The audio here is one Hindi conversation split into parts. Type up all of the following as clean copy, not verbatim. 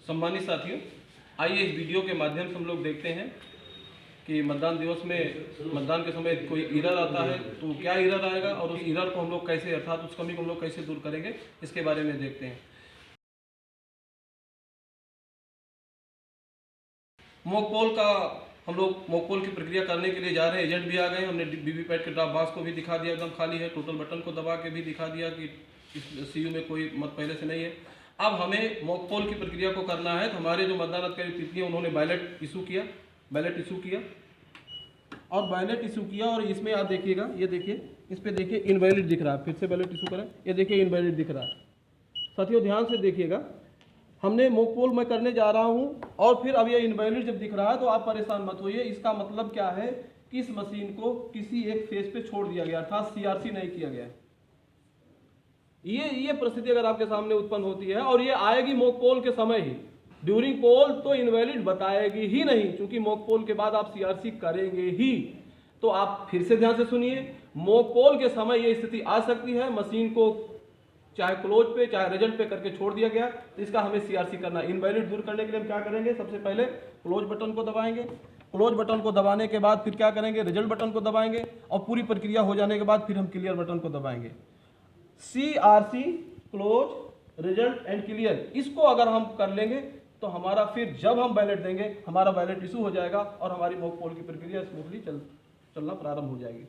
सम्मानित साथियों, आइए इस वीडियो के माध्यम से हम लोग देखते हैं कि मतदान दिवस में मतदान के समय कोई एरर आता है तो क्या एरर आएगा और उस एरर को हम लोग कैसे अर्थात उस कमी को हम लोग कैसे दूर करेंगे, इसके बारे में देखते हैं। मॉक पोल का हम लोग मॉक पोल की प्रक्रिया करने के लिए जा रहे हैं। एजेंट भी आ गए। हमने वीवीपैट के ड्रॉप बॉक्स को भी दिखा दिया, एकदम खाली है। टोटल बटन को दबा के भी दिखा दिया कि इस सीयू में कोई मत पहले से नहीं है। अब हमें मॉक पोल की प्रक्रिया को करना है। तो हमारे जो मतदान अधिकारी तिथि है उन्होंने बैलेट इशू किया और बैलेट इशू किया और इसमें आप देखिएगा, ये देखिए, इस पर देखिए इनवैलिड दिख रहा है। फिर से बैलेट इशू करें, ये देखिए इनवैलिड दिख रहा है। साथियों ध्यान से देखिएगा, हमने मॉक पोल मैं करने जा रहा हूं और फिर अब ये इनवैलिड जब दिख रहा है तो आप परेशान मत होइए। इसका मतलब क्या है कि इस मशीन को किसी एक फेज पे छोड़ दिया गया, अर्थात सीआरसी नहीं किया गया। ये परिस्थिति अगर आपके सामने उत्पन्न होती है और ये आएगी मॉक पोल के समय ही, ड्यूरिंग पोल तो इनवैलिड बताएगी ही नहीं, क्योंकि मॉक पोल के बाद आप सीआरसी करेंगे ही। तो आप फिर से ध्यान से सुनिए, मॉक पोल के समय ये स्थिति आ सकती है, मशीन को चाहे क्लोज पे चाहे रिजल्ट पे करके छोड़ दिया गया, तो इसका हमें सीआरसी करना। इनवैलिड दूर करने के लिए हम क्या करेंगे, सबसे पहले क्लोज बटन को दबाएंगे। क्लोज बटन को दबाने के बाद फिर क्या करेंगे, रिजल्ट बटन को दबाएंगे और पूरी प्रक्रिया हो जाने के बाद फिर हम क्लियर बटन को दबाएंगे। CRC, close, result and clear, इसको अगर हम कर लेंगे तो हमारा फिर जब हम बैलेट देंगे हमारा बैलेट इशू हो जाएगा और हमारी मॉक पोल की प्रक्रिया स्मूथली चलना प्रारंभ हो जाएगी।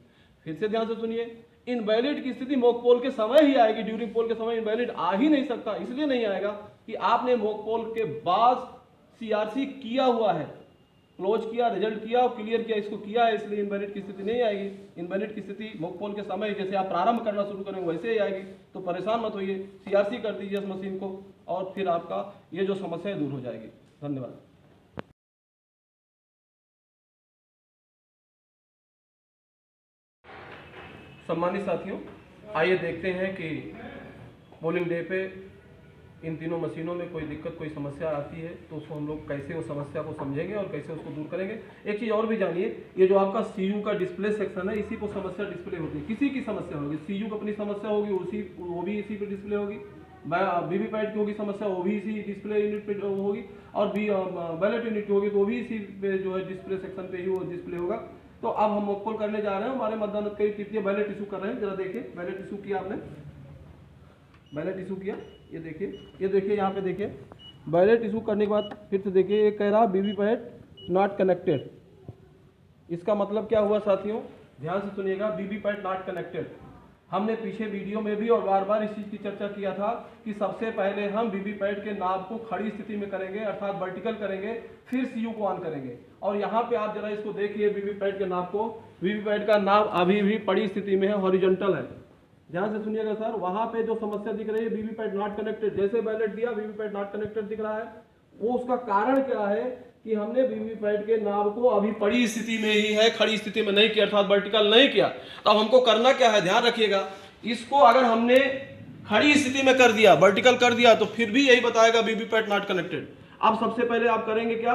फिर से ध्यान से सुनिए, इनवैलिड की स्थिति मॉक पोल के समय ही आएगी, ड्यूरिंग पोल के समय इनवैलिड आ ही नहीं सकता। इसलिए नहीं आएगा कि आपने मॉक पोल के बाद सीआरसी किया हुआ है, क्लोज किया, रिजल्ट किया और क्लियर किया, इसको किया है, इसलिए इनवैलिड की स्थिति नहीं आएगी। इनवैलिड की स्थिति मॉक पोल के समय जैसे आप प्रारंभ करना शुरू करेंगे वैसे ही आएगी। तो परेशान मत होइए, सीआरसी कर दीजिए इस मशीन को और फिर आपका ये जो समस्या है दूर हो जाएगी। धन्यवाद। सम्मानित साथियों, आइए देखते हैं कि पोलिंग डे पे इन तीनों मशीनों में कोई दिक्कत कोई समस्या आती है तो उसको हम लोग कैसे उस समस्या को समझेंगे और कैसे उसको दूर करेंगे। एक चीज़ और भी जानिए, ये जो आपका सीयू का डिस्प्ले सेक्शन है, इसी को समस्या डिस्प्ले होती है। किसी की समस्या होगी, सीयू को अपनी समस्या होगी, वो भी इसी पे डिस्प्ले होगी। वीवीपैट की होगी समस्या, वो भी इसी डिस्प्ले यूनिट पे होगी, और बैलेट यूनिट की होगी तो वो भी इसी पे जो है डिस्प्ले सेक्शन पे ही वो डिस्प्ले होगा। तो अब हम मॉक पोल करने जा रहे हैं। हमारे मतदान अधिकारी तृतीय बैलेट इशू कर रहे हैं। जरा देखिए, बैलेट इशू किया आपने, बैलेट इशू किया, ये देखिए यहाँ पे देखिए, बैलेट इशू करने के बाद फिर से देखिए, ये कह रहा वीवीपैट नॉट कनेक्टेड। इसका मतलब क्या हुआ साथियों, ध्यान से सुनिएगा, वीवीपैट नॉट कनेक्टेड। हमने पीछे वीडियो में भी और बार बार इस चीज़ की चर्चा किया था कि सबसे पहले हम वीवीपैट के नाब को खड़ी स्थिति में करेंगे, अर्थात वर्टिकल करेंगे, फिर सीयू को ऑन करेंगे। और यहाँ पे आप जरा इसको देखिए, वीवीपैट के नाब को, वीवीपैट का नाब अभी भी पड़ी स्थिति में है, हॉरिजॉन्टल है। ध्यान से सुनिएगा सर, वहाँ पे जो समस्या दिख रही है वीवीपैट नॉट कनेक्टेड, जैसे बैलेट दिया वीवीपैट नॉट कनेक्टेड दिख रहा है, वो उसका कारण क्या है कि हमने वीवीपैट के नाब को अभी पड़ी स्थिति में ही है, खड़ी स्थिति में नहीं किया, अर्थात वर्टिकल नहीं किया। तो अब हमको करना क्या है, ध्यान रखिएगा, इसको अगर हमने खड़ी स्थिति में कर दिया, वर्टिकल कर दिया, तो फिर भी यही बताएगा वीवीपैट नॉट कनेक्टेड। अब सबसे पहले आप करेंगे क्या,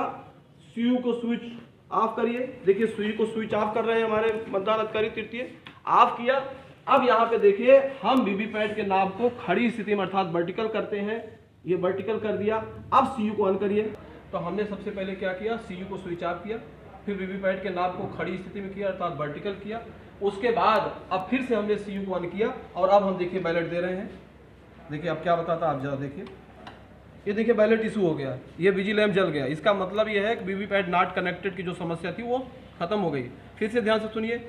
सीयू को स्विच ऑफ करिए। देखिए सीयू को स्विच ऑफ कर रहे हैं हमारे मतदान अधिकारी तृतीय, ऑफ किया। अब यहाँ पे देखिए, हम वीवीपैट के नाब को खड़ी स्थिति में अर्थात वर्टिकल करते हैं, ये वर्टिकल कर दिया। अब सीयू को ऑन करिए। तो हमने सबसे पहले क्या किया, सीयू को स्विच ऑफ किया, फिर वीवीपैट के नाब को खड़ी स्थिति में किया अर्थात वर्टिकल किया। उसके बाद अब फिर से हमने सीयू को ऑन किया और अब हम देखिए बैलेट दे रहे हैं। देखिए अब क्या बताता, आप जरा देखिए, ये देखिए बैलेट इशू हो गया, ये बिजी लैम्प जल गया। इसका मतलब ये है कि वीवीपैट नॉट कनेक्टेड की जो समस्या थी वो खत्म हो गई। फिर से ध्यान से सुनिए,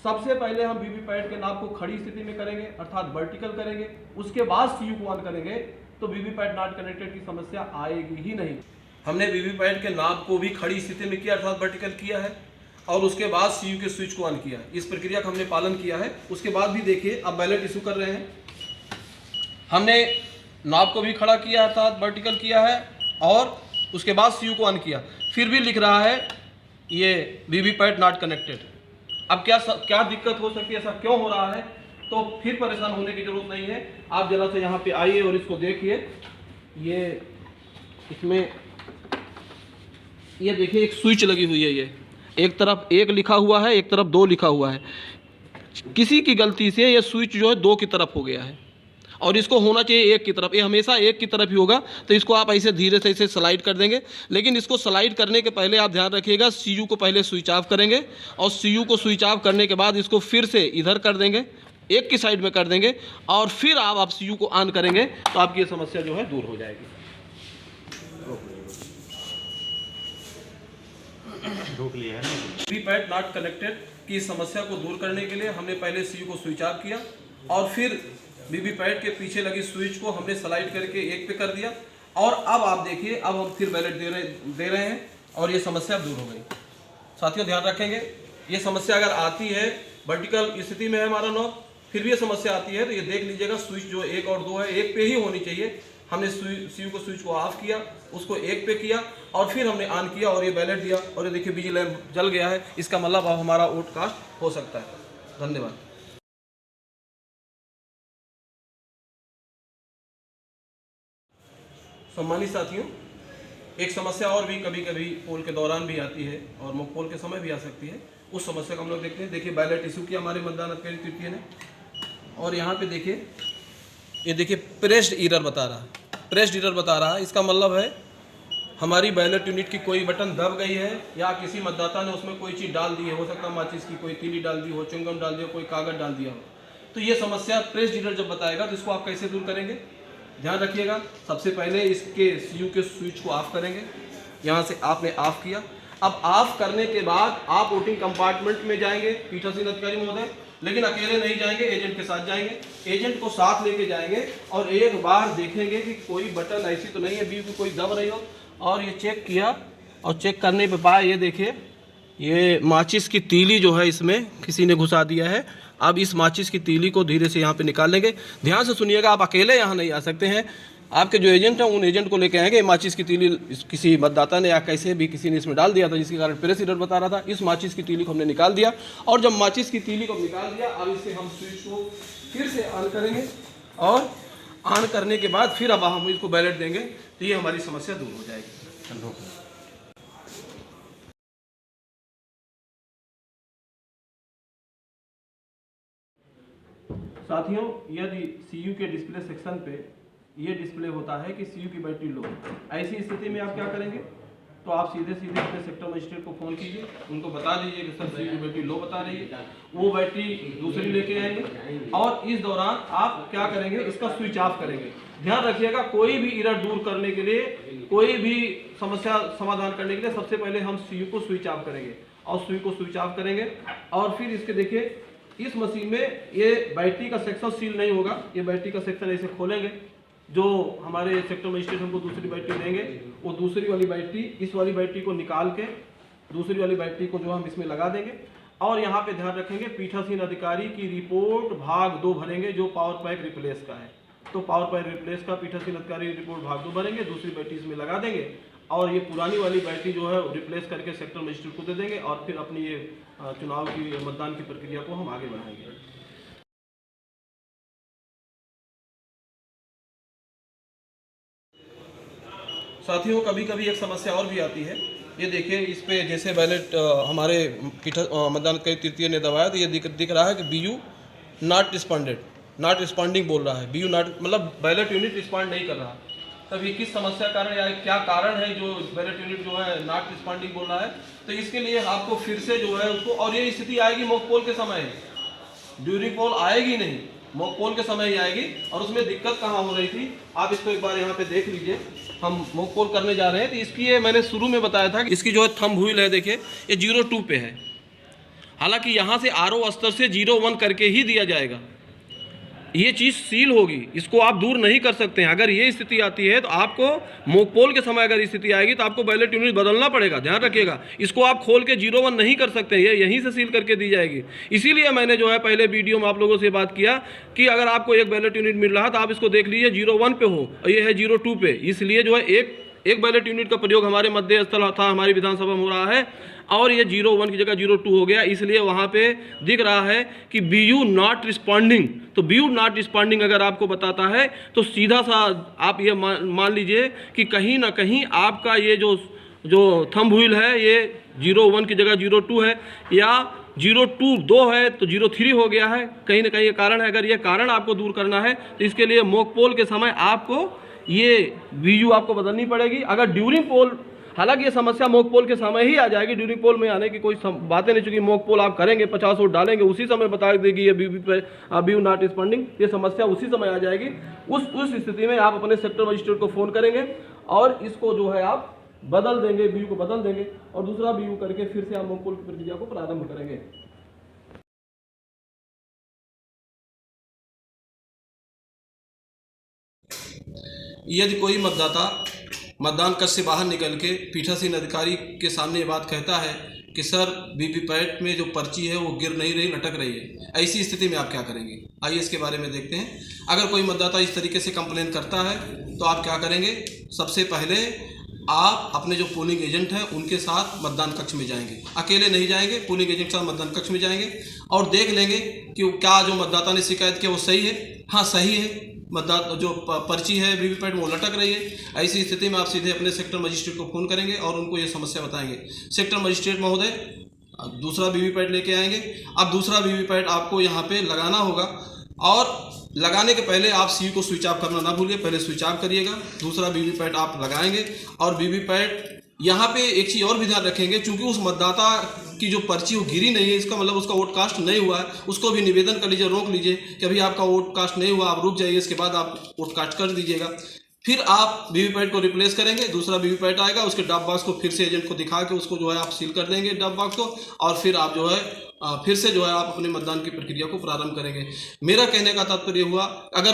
सबसे पहले हम वीवीपैट के नाब को खड़ी स्थिति में करेंगे अर्थात वर्टिकल करेंगे, उसके बाद सीयू को ऑन करेंगे, तो वीवीपैट नॉट कनेक्टेड की समस्या आएगी ही नहीं। हमने वीवीपैट के नाब को भी खड़ी स्थिति में किया अर्थात वर्टिकल किया है और उसके बाद सीयू के स्विच को ऑन किया। इस प्रक्रिया का हमने पालन किया है। उसके बाद भी देखिए, अब बैलेट इशू कर रहे हैं, हमने नाब को भी खड़ा किया अर्थात वर्टिकल किया है और उसके बाद सीयू को ऑन किया, फिर भी लिख रहा है ये वीवीपैट नॉट कनेक्टेड। अब क्या दिक्कत हो सकती है, ऐसा क्यों हो रहा है, तो फिर परेशान होने की जरूरत नहीं है। आप जरा से यहाँ पे आइए और इसको देखिए, ये इसमें ये देखिए एक स्विच लगी हुई है, ये एक तरफ 1 लिखा हुआ है, एक तरफ 2 लिखा हुआ है। किसी की गलती से ये स्विच जो है 2 की तरफ हो गया है और इसको होना चाहिए एक की तरफ, ये हमेशा एक की तरफ ही होगा। तो इसको आप ऐसे धीरे से इसे स्लाइड कर देंगे। लेकिन इसको स्लाइड करने के पहले आप ध्यान रखिएगा, CU को पहले स्विच ऑफ करेंगे और CU को स्विच ऑफ करने के बाद इसको फिर से इधर कर देंगे, एक की साइड में कर देंगे और फिर आप CU को ऑन करेंगे तो आपकी ये समस्या जो है दूर हो जाएगी। वीपैट नॉट कनेक्टेड की इस समस्या को दूर करने के लिए हमने पहले CU को स्विच ऑफ किया और फिर वीवीपैट के पीछे लगी स्विच को हमने स्लाइड करके एक पे कर दिया। और अब आप देखिए, अब हम फिर बैलेट दे रहे हैं और ये समस्या दूर हो गई। साथियों ध्यान रखेंगे, ये समस्या अगर आती है, वर्टिकल स्थिति में है हमारा नॉब, फिर भी ये समस्या आती है तो ये देख लीजिएगा, स्विच जो 1 और 2 है एक पे ही होनी चाहिए। हमने CU को स्विच को ऑफ किया, उसको एक पे किया और फिर हमने ऑन किया और ये बैलेट दिया और ये देखिए बिजली लैंप जल गया है। इसका मतलब अब हमारा आउटकास्ट हो सकता है। धन्यवाद। सम्मानित साथियों, एक समस्या और भी कभी कभी पोल के दौरान भी आती है और मॉक पोल के समय भी आ सकती है। उस समस्या को हम लोग देखते हैं। देखिए बैलेट इशू किया हमारे मतदान अधिकारी तृतीय ने और यहाँ पे देखिए, ये देखिए प्रेस्ड एरर बता रहा है, प्रेस्ड एरर बता रहा है। इसका मतलब है हमारी बैलेट यूनिट की कोई बटन दब गई है या किसी मतदाता ने उसमें कोई चीज़ डाल दी है, हो सकता है माचिस की कोई तीली डाल दी हो, च्युइंगम डाल दिया, कोई कागज डाल दिया हो। तो ये समस्या प्रेस्ड एरर जब बताएगा तो इसको आप कैसे दूर करेंगे, ध्यान रखिएगा। सबसे पहले इसके CU के स्विच को ऑफ करेंगे। यहाँ से आपने ऑफ किया। अब ऑफ करने के बाद आप वोटिंग कंपार्टमेंट में जाएंगे पीठासीन अधिकारी महोदय, लेकिन अकेले नहीं जाएंगे, एजेंट के साथ जाएंगे। एजेंट को साथ लेके जाएंगे और एक बार देखेंगे कि कोई बटन ऐसी तो नहीं है बीच में कोई दब रही हो। और ये चेक किया और चेक करने पे पाया, ये देखिए ये माचिस की तीली जो है इसमें किसी ने घुसा दिया है। अब इस माचिस की तीली को धीरे से यहाँ पे निकाल लेंगे। ध्यान से सुनिएगा, आप अकेले यहाँ नहीं आ सकते हैं, आपके जो एजेंट हैं उन एजेंट को लेके आएंगे। माचिस की तीली किसी मतदाता ने या कैसे भी किसी ने इसमें डाल दिया था, जिसके कारण प्रेस एरर बता रहा था। इस माचिस की तीली को हमने निकाल दिया और जब माचिस की तीली को निकाल दिया, अब इससे हम स्विच को फिर से ऑन करेंगे और ऑन करने के बाद फिर अब हम इसको बैलेट देंगे तो ये हमारी समस्या दूर हो जाएगी। साथियों, यदि CU के डिस्प्ले सेक्शन पे ये डिस्प्ले होता है कि CU की बैटरी लो, ऐसी स्थिति में आप क्या करेंगे, तो आप सीधे अपने सेक्टर मजिस्ट्रेट को फ़ोन कीजिए, उनको बता दीजिए कि सर CU की बैटरी लो बता रही है। वो बैटरी दूसरी लेके आएंगे और इस दौरान आप क्या करेंगे, इसका स्विच ऑफ करेंगे। ध्यान रखिएगा, कोई भी एरर दूर करने के लिए, कोई भी समस्या समाधान करने के लिए सबसे पहले हम CU को स्विच ऑफ करेंगे और CU को स्विच ऑफ करेंगे और फिर इसके देखिए इस मशीन में ये बैटरी का सेक्शन सील नहीं होगा। ये बैटरी का सेक्शन ऐसे खोलेंगे, जो हमारे सेक्टर मजिस्ट्रेट हमको दूसरी बैटरी देंगे, वो दूसरी वाली बैटरी इस वाली बैटरी को निकाल के दूसरी वाली बैटरी को जो हम इसमें लगा देंगे। और यहाँ पे ध्यान रखेंगे, पीठासीन अधिकारी की रिपोर्ट भाग 2 भरेंगे जो पावर पैक रिप्लेस का है। तो पावर पैक रिप्लेस का पीठासीन अधिकारी रिपोर्ट भाग 2 भरेंगे, दूसरी बैटरी इसमें लगा देंगे और ये पुरानी वाली बैटरी जो है रिप्लेस करके सेक्टर मजिस्ट्रेट को दे देंगे और फिर अपनी ये चुनाव की मतदान की प्रक्रिया को हम आगे बढ़ाएंगे। साथियों, कभी कभी एक समस्या और भी आती है। ये देखिए, इस पे जैसे बैलेट हमारे मतदान अधिकारी तृतीय ने दबाया तो ये दिख रहा है कि BU not responded, not responding बोल रहा है। BU नॉट मतलब बैलेट यूनिट रिस्पॉन्ड नहीं कर रहा। तब ये किस समस्या कारण या क्या कारण है जो बैलेट यूनिट जो है नॉट रिस्पॉन्डिंग बोल रहा है, तो इसके लिए आपको फिर से जो है उसको, और ये स्थिति आएगी मॉक पोल के समय, ड्यूरिंग पोल आएगी नहीं, मॉक पोल के समय ही आएगी। और उसमें दिक्कत कहाँ हो रही थी, आप इसको एक बार यहाँ पे देख लीजिए। हम मॉक पोल करने जा रहे हैं तो इसकी ये मैंने शुरू में बताया था कि इसकी जो है थंब व्हील है, देखिए ये 0-2 पे है। हालांकि यहाँ से RO स्तर से 0-1 करके ही दिया जाएगा। ये चीज़ सील होगी, इसको आप दूर नहीं कर सकते हैं। अगर ये स्थिति आती है तो आपको मॉक पोल के समय अगर स्थिति आएगी तो आपको बैलेट यूनिट बदलना पड़ेगा। ध्यान रखिएगा, इसको आप खोल के 0-1 नहीं कर सकते, ये यहीं से सील करके दी जाएगी। इसीलिए मैंने जो है पहले वीडियो में आप लोगों से बात किया कि अगर आपको एक बैलेट यूनिट मिल रहा है तो आप इसको देख लीजिए 0-1 पे हो और ये है 0-2 पे। इसलिए जो है एक बैलेट यूनिट का प्रयोग हमारे मध्य स्थल था, हमारी विधानसभा में हो रहा है और ये 0-1 की जगह 0-2 हो गया। इसलिए वहाँ पे दिख रहा है कि BU नॉट रिस्पॉन्डिंग। तो BU नॉट रिस्पॉन्डिंग अगर आपको बताता है तो सीधा सा आप ये मान लीजिए कि कहीं ना कहीं आपका ये जो थंब व्हील है ये 0-1 की जगह 0-2 है या 02 2 है तो 03 हो गया है, कहीं ना कहीं ये कारण है। अगर ये कारण आपको दूर करना है तो इसके लिए मॉक पोल के समय आपको ये VU आपको बदलनी पड़ेगी। अगर ड्यूरिंग पोल, हालांकि ये समस्या मॉक पोल के समय ही आ जाएगी, ड्यूरिंग पोल में आने की कोई बातें नहीं, चूंकि मॉक पोल आप करेंगे 50 वोट डालेंगे उसी समय बता देगी ये BU नॉट रिस्पॉन्डिंग, ये समस्या उसी समय आ जाएगी। उस स्थिति में आप अपने सेक्टर मजिस्ट्रेट को फ़ोन करेंगे और इसको जो है आप बदल देंगे, BU को बदल देंगे और दूसरा BU करके फिर से आप मॉक पोल की प्रक्रिया को प्रारंभ करेंगे। यदि कोई मतदाता मतदान कक्ष से बाहर निकल के पीठासीन अधिकारी के सामने ये बात कहता है कि सर वीवीपैट में जो पर्ची है वो गिर नहीं रही, लटक रही है, ऐसी स्थिति में आप क्या करेंगे? आइए इसके बारे में देखते हैं। अगर कोई मतदाता इस तरीके से कंप्लेन करता है तो आप क्या करेंगे? सबसे पहले आप अपने जो पोलिंग एजेंट हैं उनके साथ मतदान कक्ष में जाएंगे, अकेले नहीं जाएंगे, पोलिंग एजेंट के साथ मतदान कक्ष में जाएंगे और देख लेंगे कि क्या जो मतदाता ने शिकायत किया वो सही है। हाँ सही है, मतदाता जो पर्ची है वीवीपैट वो लटक रही है। ऐसी स्थिति में आप सीधे अपने सेक्टर मजिस्ट्रेट को फ़ोन करेंगे और उनको ये समस्या बताएंगे। सेक्टर मजिस्ट्रेट महोदय दूसरा वीवीपैट लेके आएंगे। अब दूसरा वीवीपैट आपको यहाँ पे लगाना होगा और लगाने के पहले आप CU को स्विच ऑफ करना ना भूलिए, पहले स्विच ऑफ करिएगा। दूसरा वीवीपैट आप लगाएंगे और वीवीपैट यहाँ पे एक चीज़ और भी ध्यान रखेंगे, चूंकि उस मतदाता की जो पर्ची वो गिरी नहीं है, इसका मतलब उसका वोट कास्ट नहीं हुआ है। उसको भी निवेदन कर लीजिए, रोक लीजिए कि अभी आपका वोट कास्ट नहीं हुआ, आप रुक जाइए, इसके बाद आप वोट कास्ट कर दीजिएगा। फिर आप वीवीपैट को रिप्लेस करेंगे, दूसरा वीवीपैट आएगा, उसके ड्रॉप बॉक्स को फिर से एजेंट को दिखा के उसको जो है आप सील कर देंगे ड्रॉप बॉक्स को और फिर आप जो है फिर से जो है आप अपने मतदान की प्रक्रिया को प्रारंभ करेंगे। मेरा कहने का तात्पर्य हुआ, अगर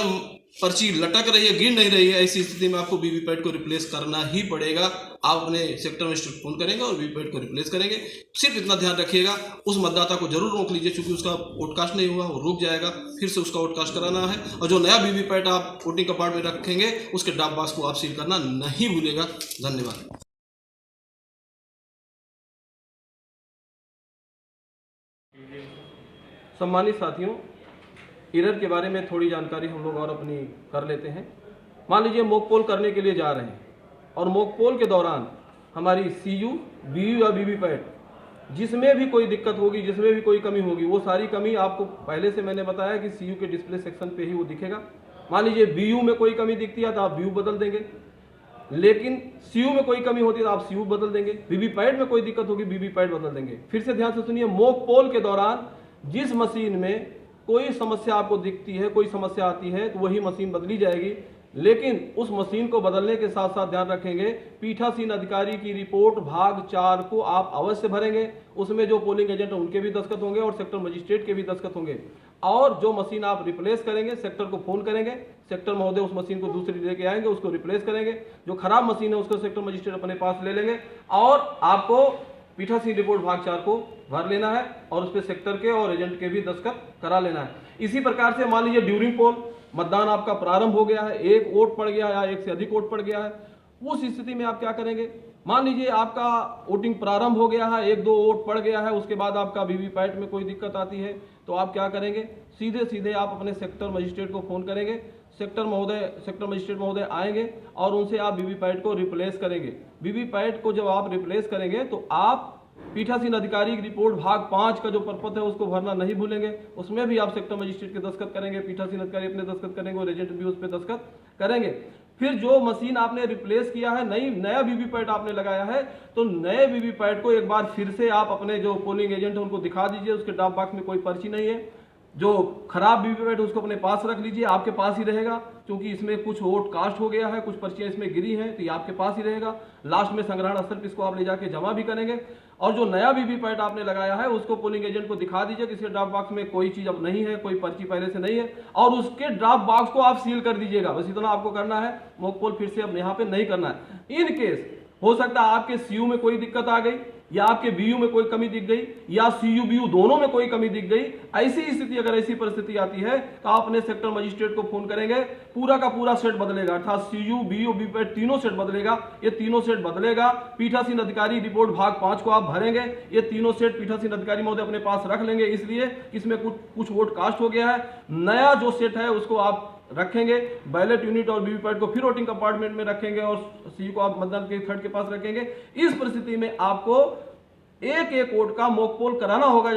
पर्ची लटक रही है, गिर नहीं रही है, ऐसी स्थिति में आपको वीवीपैट को रिप्लेस करना ही पड़ेगा। आप अपने सेक्टर मजिस्ट्रेट फोन करेंगे और वीवीपैट को रिप्लेस करेंगे। सिर्फ इतना ध्यान रखिएगा, उस मतदाता को जरूर रोक लीजिए, क्योंकि उसका वोटकास्ट नहीं हुआ, वो रुक जाएगा, फिर से उसका वोटकास्ट कराना है। और जो नया वीवीपैट आप वोटिंग कपाट में रखेंगे उसके ड्रॉप बॉक्स को आप सील करना नहीं भूलेगा। धन्यवाद। सम्मानित साथियों, एरर के बारे में थोड़ी जानकारी हम लोग और अपनी कर लेते हैं। मान लीजिए मॉक पोल करने के लिए जा रहे हैं और मॉक पोल के दौरान हमारी CU, BU या वीवीपैट जिसमें भी कोई दिक्कत होगी, जिसमें भी कोई कमी होगी, वो सारी कमी आपको पहले से मैंने बताया कि CU के डिस्प्ले सेक्शन पे ही वो दिखेगा। मान लीजिए BU में कोई कमी दिखती है तो आप BU बदल देंगे, लेकिन CU में कोई कमी होती है तो आप CU बदल देंगे। वीवीपैट में कोई दिक्कत होगी, वीवीपैट बदल देंगे। फिर से ध्यान से सुनिए, मॉक पोल के दौरान जिस मशीन में कोई समस्या आपको दिखती है, कोई समस्या आती है तो वही मशीन बदली जाएगी, लेकिन उस मशीन को बदलने के साथ साथ ध्यान रखेंगे पीठासीन अधिकारी की रिपोर्ट भाग 4 को आप अवश्य भरेंगे। उसमें जो पोलिंग एजेंट है उनके भी दस्तखत होंगे और सेक्टर मजिस्ट्रेट के भी दस्तखत होंगे। और जो मशीन आप रिप्लेस करेंगे, सेक्टर को फोन करेंगे, सेक्टर महोदय उस मशीन को दूसरी लेके आएंगे, उसको रिप्लेस करेंगे। जो खराब मशीन है उसको सेक्टर मजिस्ट्रेट अपने पास ले लेंगे और आपको पीठासीन रिपोर्ट भाग 4 को भर लेना है और उस पर सेक्टर के और एजेंट के भी दस्तखत करा लेना है। इसी प्रकार से मान लीजिए ड्यूरिंग पोल मतदान आपका प्रारंभ हो गया है, एक वोट पड़ गया या एक से अधिक वोट पड़ गया है, उस स्थिति में आप क्या करेंगे? मान लीजिए आपका वोटिंग प्रारंभ हो गया है, 1-2 वोट पड़ गया है, उसके बाद आपका वीवीपैट में कोई दिक्कत आती है तो आप क्या करेंगे? सीधे आप अपने सेक्टर मजिस्ट्रेट को फोन करेंगे, सेक्टर मजिस्ट्रेट महोदय आएंगे और उनसे आप वीवीपैट को रिप्लेस करेंगे। वीवीपैट को जब आप रिप्लेस करेंगे तो आप पीठासीन अधिकारी की रिपोर्ट भाग 5 का जो प्रपत्र है उसको भरना नहीं भूलेंगे। उसमें भी आप सेक्टर मजिस्ट्रेट के दस्तखत करेंगे, पीठासीन अधिकारी अपने दस्तखत करेंगे और एजेंट भी उस पर दस्तखत करेंगे। फिर जो मशीन आपने रिप्लेस किया है, नया वीवीपैट आपने लगाया है, तो नए वीवीपैट को एक बार फिर से आप अपने जो पोलिंग एजेंट है उनको दिखा दीजिए। उसके ड्रॉप बॉक्स में कोई पर्ची नहीं है। जो खराब वीवीपैट उसको अपने पास रख लीजिए, आपके पास ही रहेगा, क्योंकि इसमें कुछ वोट कास्ट हो गया है, कुछ पर्चियां इसमें गिरी हैं, तो ये आपके पास ही रहेगा। लास्ट में संग्रहण स्थल पर इसको आप ले जाके जमा भी करेंगे। और जो नया वीवीपैट आपने लगाया है उसको पोलिंग एजेंट को दिखा दीजिए कि इसके ड्रॉप बॉक्स में कोई चीज अब नहीं है, कोई पर्ची पहले से नहीं है, और उसके ड्रॉप बॉक्स को आप सील कर दीजिएगा। बस इतना आपको करना है, मॉक पोल फिर से अब यहाँ पे नहीं करना है। इन केस हो सकता है आपके CU में कोई दिक्कत आ गई या आपके BU में कोई कमी दिख गई या CU BU दोनों में कोई कमी दिख गई, ऐसी स्थिति अगर ऐसी परिस्थिति आती है तो आप अपने सेक्टर मजिस्ट्रेट को फोन करेंगे, पूरा का पूरा सेट बदलेगा, अर्थात CU BU वीवीपैट तीनों सेट बदलेगा। ये तीनों सेट बदलेगा, पीठासीन अधिकारी रिपोर्ट भाग 5 को आप भरेंगे, ये तीनों सेट पीठासीन अधिकारी महोदय अपने पास रख लेंगे, इसलिए इसमें कुछ वोट कास्ट हो गया है। नया जो सेट है उसको आप रखेंगे, बैलेट यूनिट और वीवीपैट को फिर वोटिंग कंपार्टमेंट में रखेंगे और CU को आप मतदान के थर्ड के पास रखेंगे। इस परिस्थिति में आपको एक वोट का मॉक पोल कराना होगा।